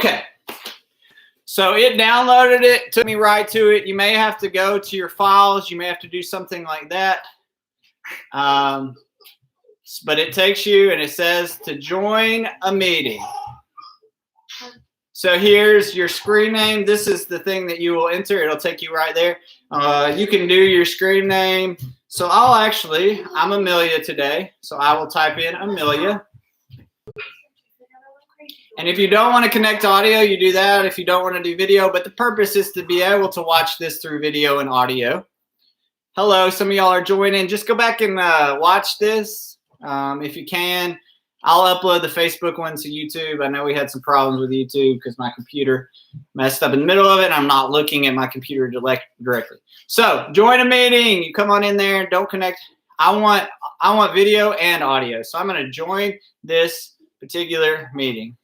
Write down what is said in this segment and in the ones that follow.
Okay. So it downloaded it, took me right to it. You may have to go to your files. You may have to do something like that. But it takes you and it says to join a meeting. So here's your screen name. This is the thing that you will enter. It'll take you right there. You can do your screen name. So I'm Amelia today. So I will type in Amelia. And if you don't want to connect audio, you do that. If you don't want to do video, but the purpose is to be able to watch this through video and audio. Hello, some of y'all are joining. Just go back and watch this if you can. I'll upload the Facebook one to YouTube. I know we had some problems with YouTube because my computer messed up in the middle of it, and I'm not looking at my computer directly. So join a meeting. You come on in there. Don't connect. I want video and audio. So I'm going to join this particular meeting.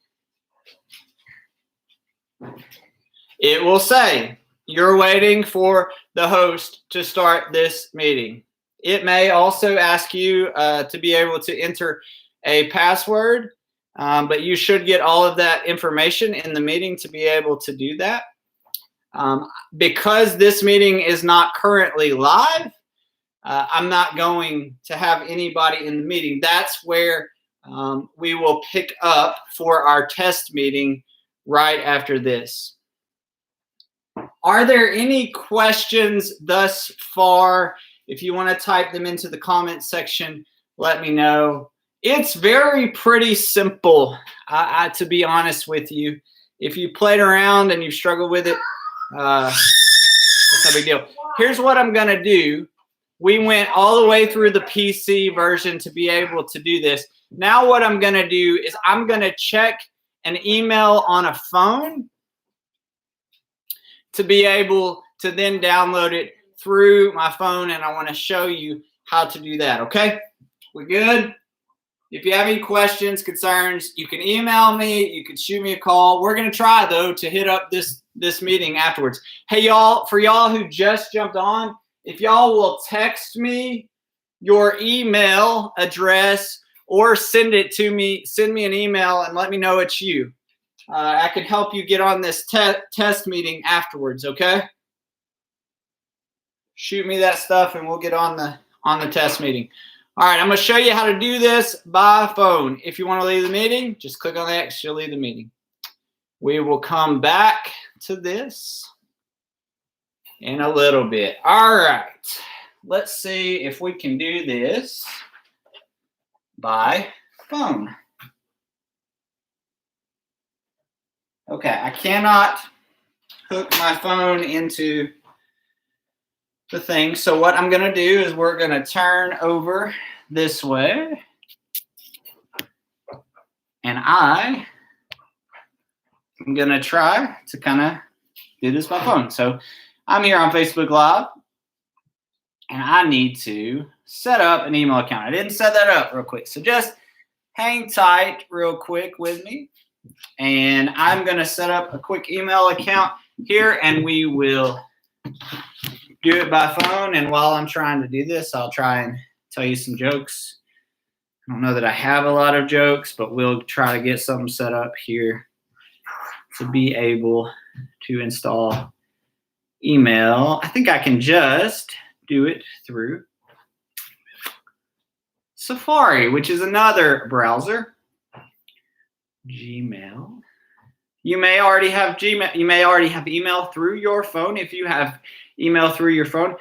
It will say you're waiting for the host to start this meeting. It may also ask you to be able to enter a password, but you should get all of that information in the meeting to be able to do that. Because this meeting is not currently live, I'm not going to have anybody in the meeting. That's where we will pick up for our test meeting right after this. Are there any questions thus far? If you want to type them into the comment section, let me know. It's pretty simple, to be honest with you. If you played around and you struggled with it, it's no big deal. Here's what I'm going to do. We went all the way through the PC version to be able to do this. Now what I'm going to do is I'm going to check an email on a phone to be able to then download it through my phone, and I want to show you how to do that, okay? We good? If you have any questions, concerns, you can email me, you can shoot me a call. We're going to try, though, to hit up this meeting afterwards. Hey, y'all, for y'all who just jumped on, if y'all will text me your email address or send it to me, send me an email and let me know it's you. I can help you get on this test meeting afterwards, okay? Shoot me that stuff and we'll get on the test meeting. All right, I'm going to show you how to do this by phone. If you want to leave the meeting, just click on the X, you'll leave the meeting. We will come back to this in a little bit. All right, let's see if we can do this by phone. Okay, I cannot hook my phone into the thing. So what I'm going to do is we're going to turn over this way. And I am going to try to kind of do this by phone. So I'm here on Facebook Live. And I need to set up an email account. I didn't set that up real quick. So just hang tight real quick with me. And I'm going to set up a quick email account here, and we will do it by phone. And while I'm trying to do this, I'll try and tell you some jokes. I don't know that I have a lot of jokes, but we'll try to get something set up here to be able to install email. I think I can just do it through Safari, which is another browser. Gmail. You may already have Gmail. You may already have email through your phone. If you have email through your phone,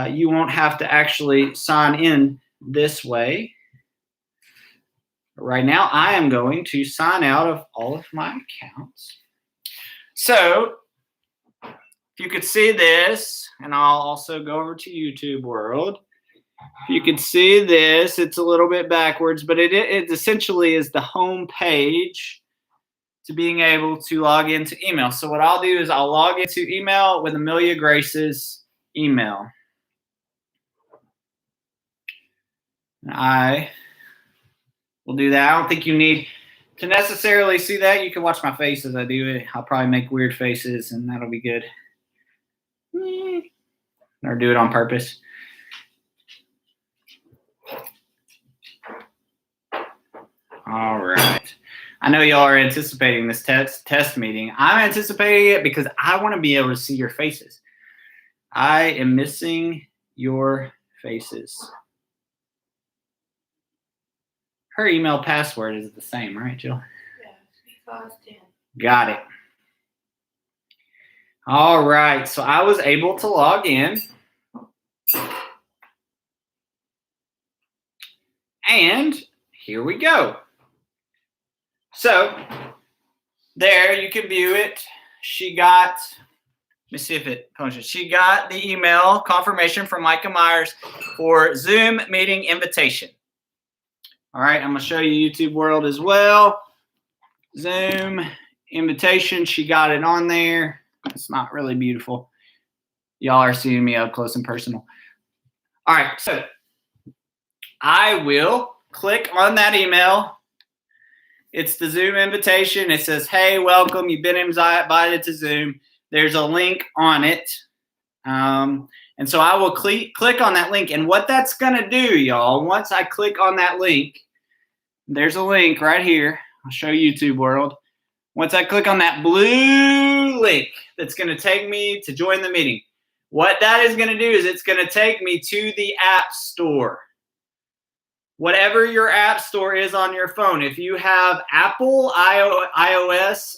you won't have to actually sign in this way. Right now, I am going to sign out of all of my accounts. So, if you could see this, and I'll also go over to YouTube World. If you can see this, it's a little bit backwards, but it essentially is the home page to being able to log into email. So what I'll do is I'll log into email with Amelia Grace's email. And I will do that. I don't think you need to necessarily see that. You can watch my face as I do it. I'll probably make weird faces, and that'll be good. Or do it on purpose. All right. I know y'all are anticipating this test meeting. I'm anticipating it because I want to be able to see your faces. I am missing your faces. Her email password is the same, right, Jill? Yeah, 10. Got it. All right, so I was able to log in. And here we go. So there you can view it. She got, let me see if it punches. She got the email confirmation from Micah Myers for Zoom meeting invitation. All right, I'm going to show you YouTube World as well. Zoom invitation. She got it on there. It's not really beautiful. Y'all are seeing me up close and personal. All right, so I will click on that email. It's the Zoom invitation. It says, hey, welcome. You've been invited to Zoom. There's a link on it. And so I will click on that link. And what that's going to do, y'all, once I click on that link, there's a link right here. I'll show YouTube World. Once I click on that blue link, that's going to take me to join the meeting. What that is going to do is it's going to take me to the App Store. Whatever your App Store is on your phone. If you have Apple, iOS,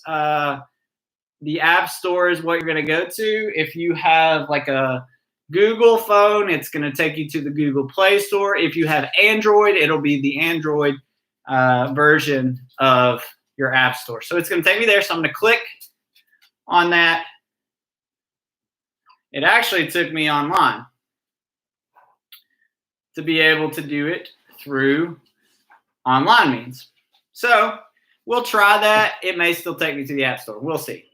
the App Store is what you're going to go to. If you have like a Google phone, it's going to take you to the Google Play Store. If you have Android, it'll be the Android version of your App Store. So it's going to take me there. So I'm going to click on that. It actually took me online to be able to do it through online means. So we'll try that. It may still take me to the App Store. We'll see.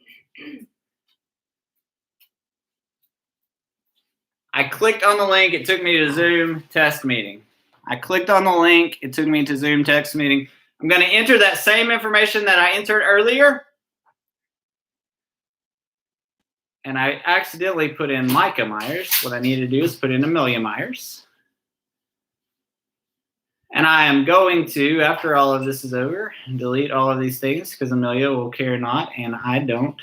I clicked on the link. It took me to Zoom test meeting. I clicked on the link. It took me to Zoom test meeting. I'm going to enter that same information that I entered earlier. And I accidentally put in Micah Myers. What I need to do is put in Amelia Myers. And I am going to, after all of this is over, delete all of these things because Amelia will care not, and I don't.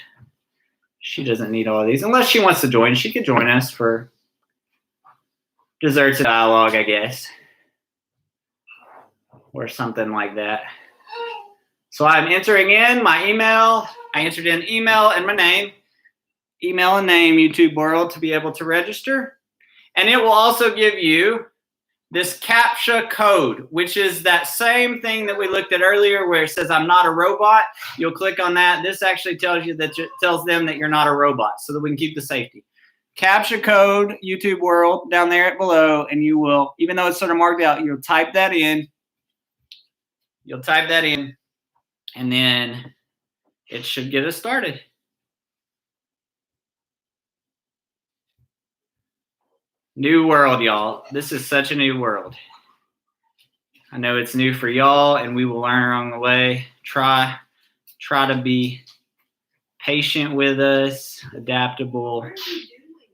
She doesn't need all of these. Unless she wants to join, she could join us for Desserts and Dialogue, I guess. Or something like that. So I'm entering in my email. I entered in email and my name. Email and name, YouTube World, to be able to register. And it will also give you this CAPTCHA code, which is that same thing that we looked at earlier where it says I'm not a robot. You'll click on that. This actually tells them that you're not a robot so that we can keep the safety. CAPTCHA code, YouTube World, down there below, and you will, even though it's sort of marked out, you'll type that in. You'll type that in, and then it should get us started. New world, y'all. This is such a new world. I know it's new for y'all, and we will learn along the way. Try to be patient with us, adaptable.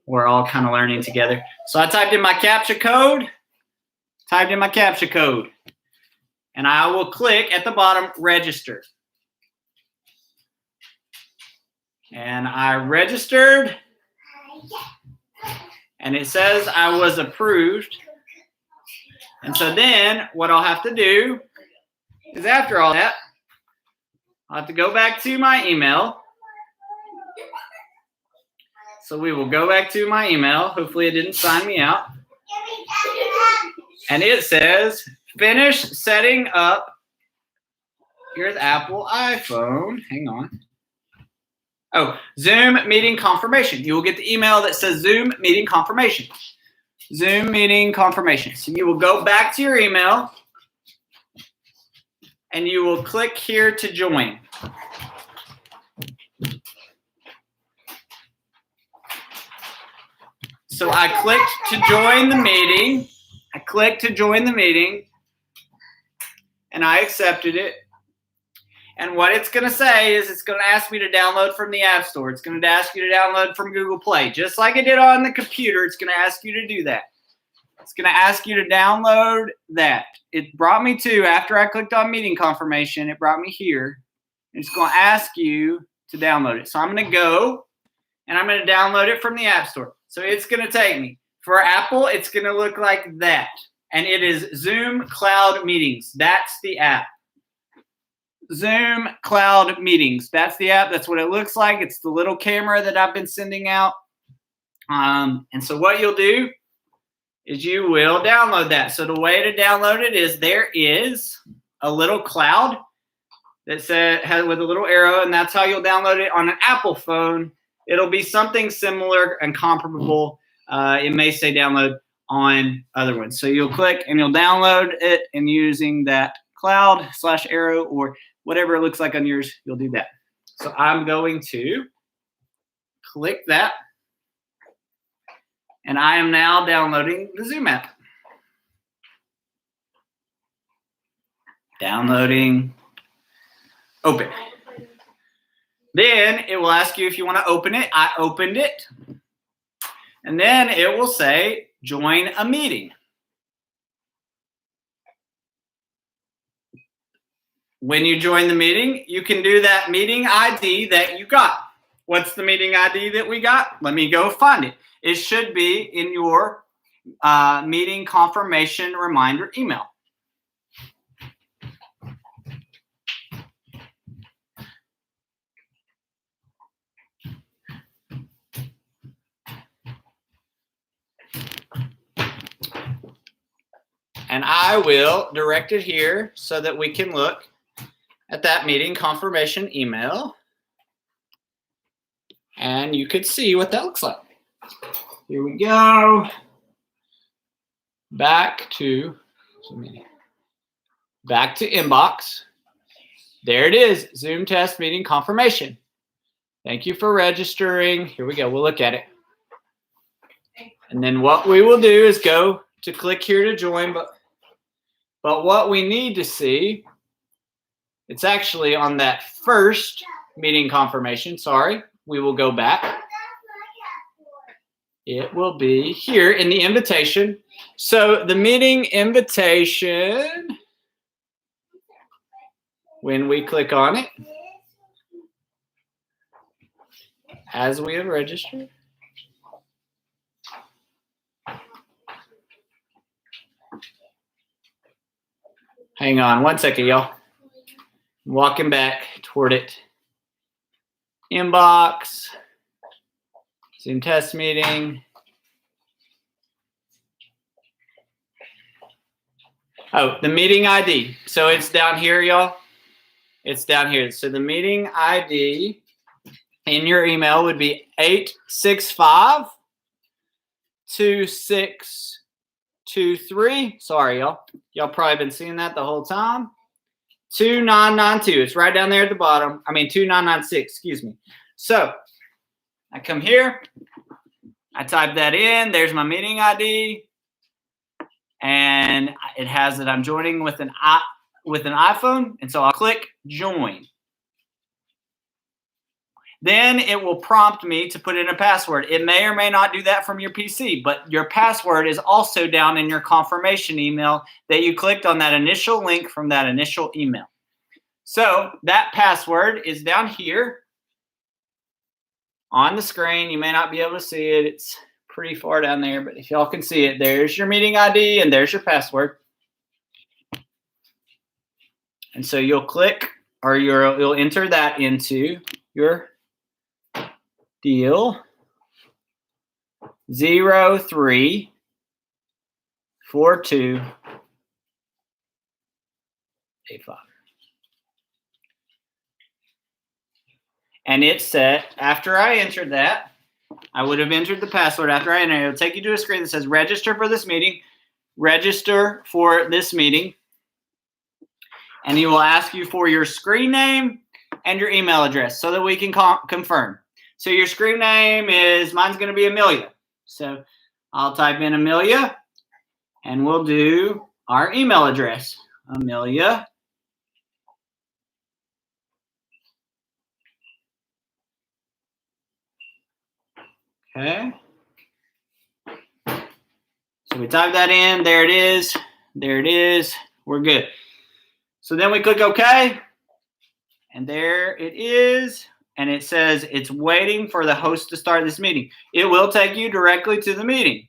We're all kind of learning together. So I typed in my CAPTCHA code. And I will click at the bottom, register. And I registered. And it says I was approved. And so then what I'll have to do is after all that, I'll have to go back to my email. So we will go back to my email. Hopefully it didn't sign me out. And it says, finish setting up your Apple iPhone. Hang on. Oh, Zoom meeting confirmation. You will get the email that says Zoom meeting confirmation. Zoom meeting confirmation. So you will go back to your email and you will click here to join. So I clicked to join the meeting. And I accepted it. And what it's going to say is it's going to ask me to download from the App Store. It's going to ask you to download from Google Play. Just like it did on the computer, it's going to ask you to do that. It's going to ask you to download that. It brought me to, after I clicked on meeting confirmation, it brought me here. It's going to ask you to download it. So I'm going to go and I'm going to download it from the App Store. So it's going to take me. For Apple, it's going to look like that. And it is Zoom Cloud Meetings. That's the app. Zoom Cloud Meetings. That's the app. That's what it looks like. It's the little camera that I've been sending out. And so what you'll do is you will download that. So the way to download it is there is a little cloud that has with a little arrow, and that's how you'll download it on an Apple phone. It'll be something similar and comparable. It may say download on other ones. So you'll click and you'll download it, and using that cloud / arrow or whatever it looks like on yours, you'll do that. So I'm going to click that, and I am now downloading the Zoom app. Downloading, open. Then it will ask you if you want to open it. I opened it. And then it will say, join a meeting. When you join the meeting, you can do that meeting ID that you got. What's the meeting ID that we got? Let me go find it. It should be in your meeting confirmation reminder email. And I will direct it here so that we can look at that meeting confirmation email. And you could see what that looks like. Here we go. Back to inbox. There it is, Zoom test meeting confirmation. Thank you for registering. Here we go, we'll look at it. And then what we will do is go to click here to join, but what we need to see, it's actually on that first meeting confirmation. Sorry, we will go back. It will be here in the invitation. So the meeting invitation, when we click on it, as we have registered, hang on one second, y'all. Walking back toward it. Inbox. Zoom test meeting. Oh, the meeting ID. So it's down here, y'all. It's down here. So the meeting ID in your email would be 865-2623. Sorry, y'all. Y'all probably been seeing that the whole time. 2992. It's right down there at the bottom. 2996, excuse me. So I come here. I type that in. There's my meeting ID. And it has that I'm joining with an iPhone. And so I'll click join. Then it will prompt me to put in a password. It may or may not do that from your PC, but your password is also down in your confirmation email that you clicked on that initial link from that initial email. So that password is down here on the screen. You may not be able to see it. It's pretty far down there, but if y'all can see it, there's your meeting ID and there's your password. And so you'll click, or you'll enter that into your deal 034285. And it's set after I entered that. I would have entered the password after I entered it. It'll take you to a screen that says register for this meeting. Register for this meeting. And he will ask you for your screen name and your email address so that we can confirm. So your screen name mine's going to be Amelia. So I'll type in Amelia and we'll do our email address. Amelia. Okay. So we type that in. There it is. There it is. We're good. So then we click OK. And there it is. And it says it's waiting for the host to start this meeting. It will take you directly to the meeting.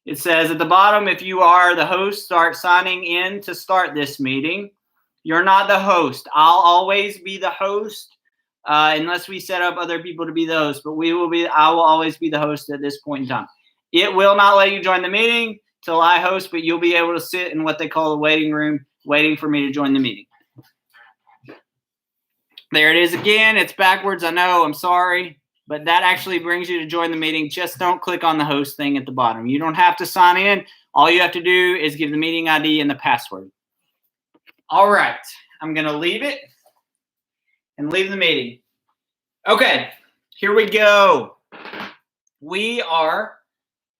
It says at the bottom, if you are the host, start signing in to start this meeting. You're not the host. I'll always be the host unless we set up other people to be the host. But I will always be the host at this point in time. It will not let you join the meeting till I host, but you'll be able to sit in what they call the waiting room, waiting for me to join the meeting. There it is again. It's backwards. I know. I'm sorry. But that actually brings you to join the meeting. Just don't click on the host thing at the bottom. You don't have to sign in. All you have to do is give the meeting ID and the password. All right. I'm going to leave it and leave the meeting. Okay. Here we go. We are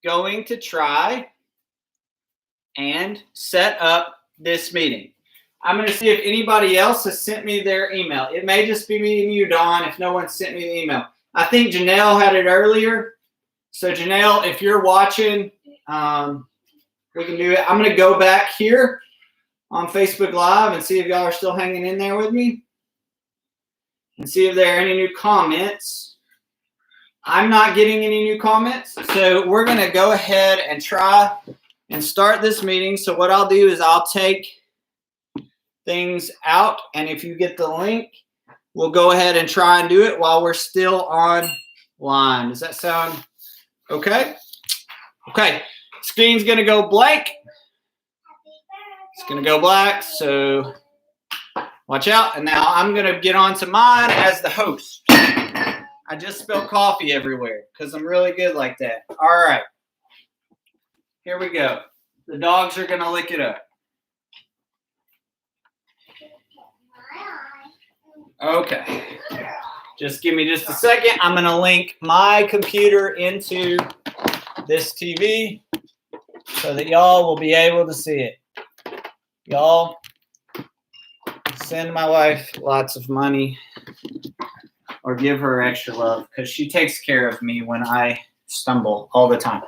going to try and set up this meeting. I'm going to see if anybody else has sent me their email. It may just be me and you, Dawn, if no one sent me the email. I think Janelle had it earlier. So Janelle, if you're watching, we can do it. I'm going to go back here on Facebook Live and see if y'all are still hanging in there with me. And see if there are any new comments. I'm not getting any new comments. So we're going to go ahead and try and start this meeting. So what I'll do is I'll take things out. And if you get the link, we'll go ahead and try and do it while we're still online. Does that sound okay? Okay. Screen's going to go blank. It's going to go black. So watch out. And now I'm going to get onto mine as the host. I just spilled coffee everywhere because I'm really good like that. All right. Here we go. The dogs are going to lick it up. Okay. Just give me just a second. I'm going to link my computer into this TV so that y'all will be able to see it. Y'all send my wife lots of money or give her extra love because she takes care of me when I stumble all the time.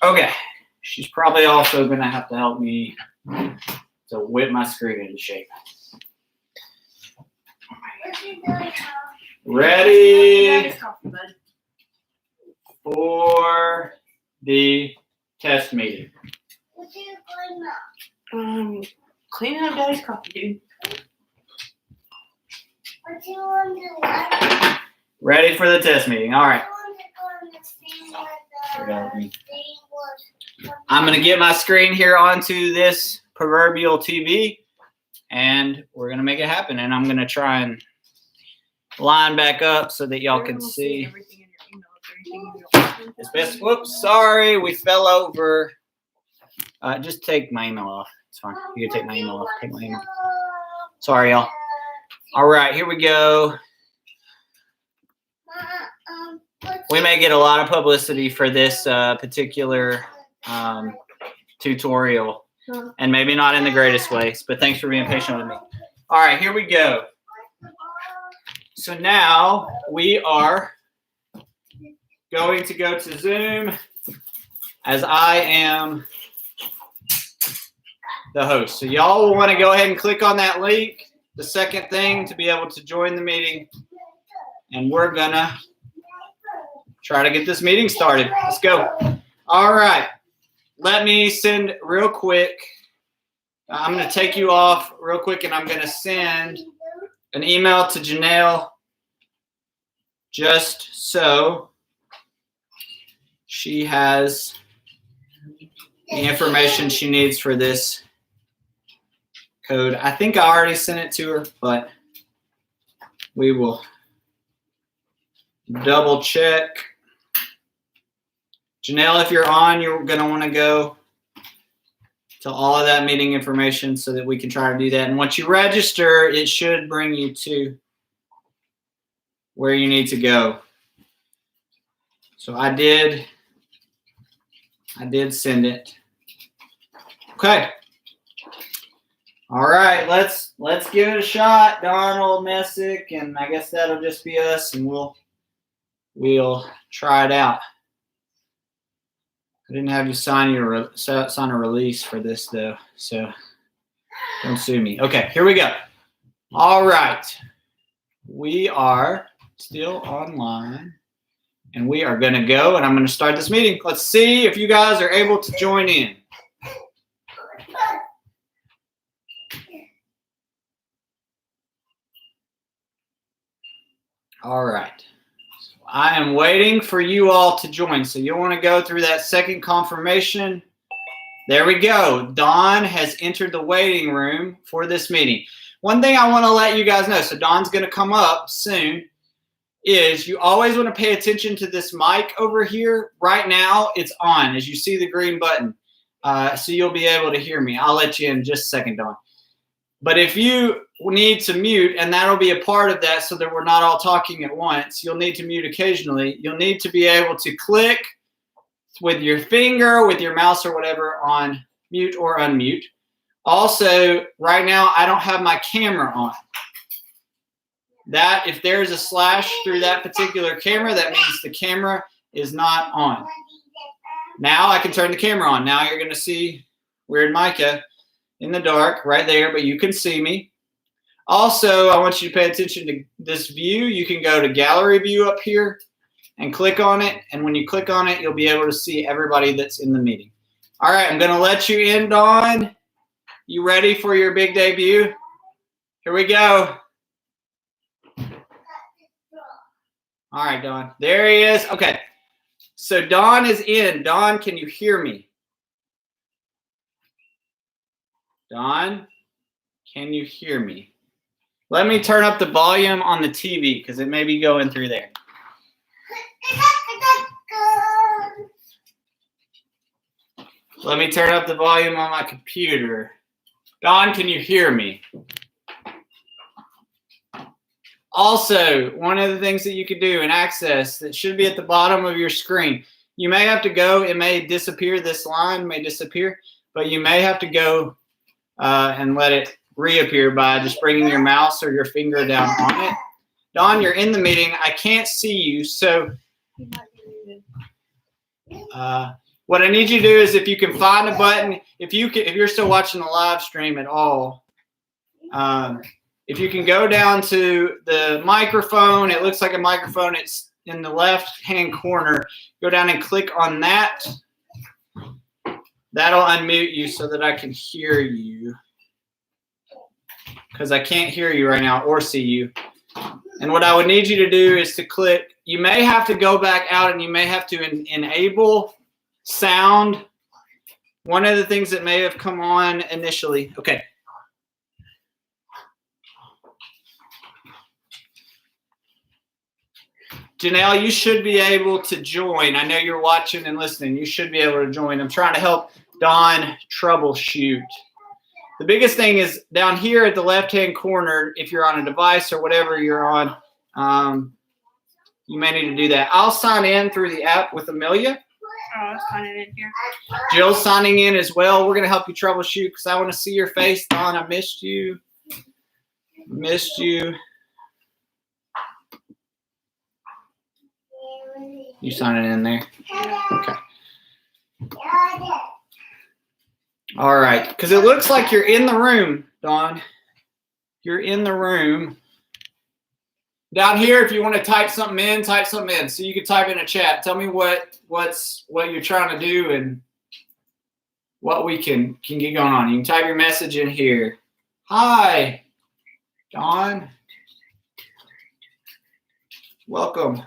Okay. She's probably also going to have to help me to whip my screen into shape. Ready for the test meeting. Cleaning up Daddy's coffee, dude. Ready for the test meeting. All right. I'm going to get my screen here onto this proverbial TV, and we're going to make it happen. And I'm going to try and line back up so that y'all can see. It's best. Whoops, sorry, we fell over. Just take my email off. It's fine. You can take my email off. Take my email. Sorry, y'all. All right, here we go. We may get a lot of publicity for this particular tutorial, and maybe not in the greatest ways, but thanks for being patient with me. All right, here we go. So now we are going to go to Zoom as I am the host. So y'all will want to go ahead and click on that link, the second thing, to be able to join the meeting. And we're going to try to get this meeting started. Let's go. All right. Let me send real quick. I'm going to take you off real quick, and I'm going to send an email to Janelle just so she has the information she needs for this code. I think I already sent it to her, but we will double check. Janelle, if you're on, you're going to want to go to all of that meeting information so that we can try to do that. And once you register, it should bring you to where you need to go. So I did send it. Okay. All right, let's give it a shot, Donald Messick, and I guess that'll just be us, and we'll try it out. I didn't have you sign a release for this though, so don't sue me. Okay, here we go. All right. We are still online. And we are going to go, and I'm going to start this meeting. Let's see if you guys are able to join in. All right. So I am waiting for you all to join. So you'll want to go through that second confirmation. There we go. Dawn has entered the waiting room for this meeting. One thing I want to let you guys know, so Dawn's going to come up soon, is you always want to pay attention to this mic over here. Right now, it's on, as you see the green button. So you'll be able to hear me. I'll let you in just a second, Dawn. But if you need to mute, and that'll be a part of that so that we're not all talking at once, you'll need to mute occasionally. You'll need to be able to click with your finger, with your mouse or whatever on mute or unmute. Also, right now, I don't have my camera on. That if there's a slash through that particular camera, that means the camera is not on. Now I can turn the camera on. Now you're going to see Weird Micah in the dark right there, but you can see me. Also, I want you to pay attention to this view. You can go to gallery view up here and click on it. And when you click on it, you'll be able to see everybody that's in the meeting. All right, I'm going to let you in, Dawn. You ready for your big debut? Here we go. All right, Dawn. There he is. Okay. So Dawn is in. Dawn, can you hear me? Dawn, can you hear me? Let me turn up the volume on the TV because it may be going through there. Let me turn up the volume on my computer. Dawn, can you hear me? Also, one of the things that you could do in Access that should be at the bottom of your screen, you may have to go, it may disappear, this line may disappear, but you may have to go and let it reappear by just bringing your mouse or your finger down on it. Dawn, you're in the meeting. I can't see you, so what I need you to do is if you can find a button, if you're still watching the live stream at all, if you can go down to the microphone, it looks like a microphone. It's in the left-hand corner. Go down and click on that. That'll unmute you so that I can hear you. Because I can't hear you right now or see you. And what I would need you to do is to click. You may have to go back out and you may have to enable sound. One of the things that may have come on initially. Okay. Janelle, you should be able to join. I know you're watching and listening. You should be able to join. I'm trying to help Dawn troubleshoot. The biggest thing is down here at the left-hand corner, if you're on a device or whatever you're on, you may need to do that. I'll sign in through the app with Amelia. Oh, I'm signing in here. Jill's signing in as well. We're going to help you troubleshoot because I want to see your face, Dawn. I missed you. Missed you. You signing in there? Okay. All right. Because it looks like you're in the room, Dawn. You're in the room. Down here, if you want to type something in, type something in. So you can type in a chat. Tell me what you're trying to do and what we can get going on. You can type your message in here. Hi, Dawn. Welcome.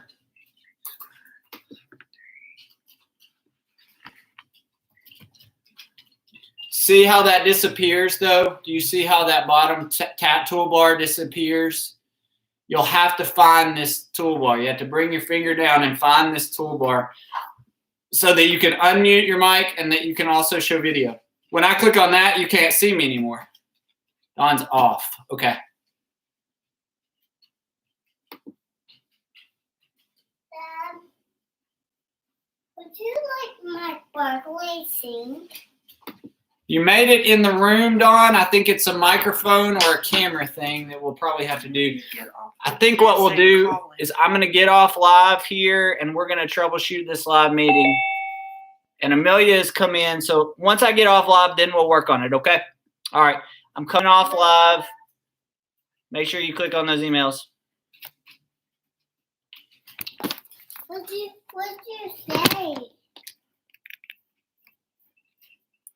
See how that disappears, though? Do you see how that bottom tap toolbar disappears? You'll have to find this toolbar. You have to bring your finger down and find this toolbar so that you can unmute your mic and that you can also show video. When I click on that, you can't see me anymore. Dawn's off. Okay. Would you like my Broadway sing? You made it in the room, Dawn. I think it's a microphone or a camera thing that we'll probably have to do. I think what we'll do is I'm going to get off live here, and we're going to troubleshoot this live meeting. And Amelia has come in. So once I get off live, then we'll work on it, okay? All right. I'm coming off live. Make sure you click on those emails. What'd you say?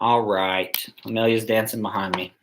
All right. Amelia's dancing behind me.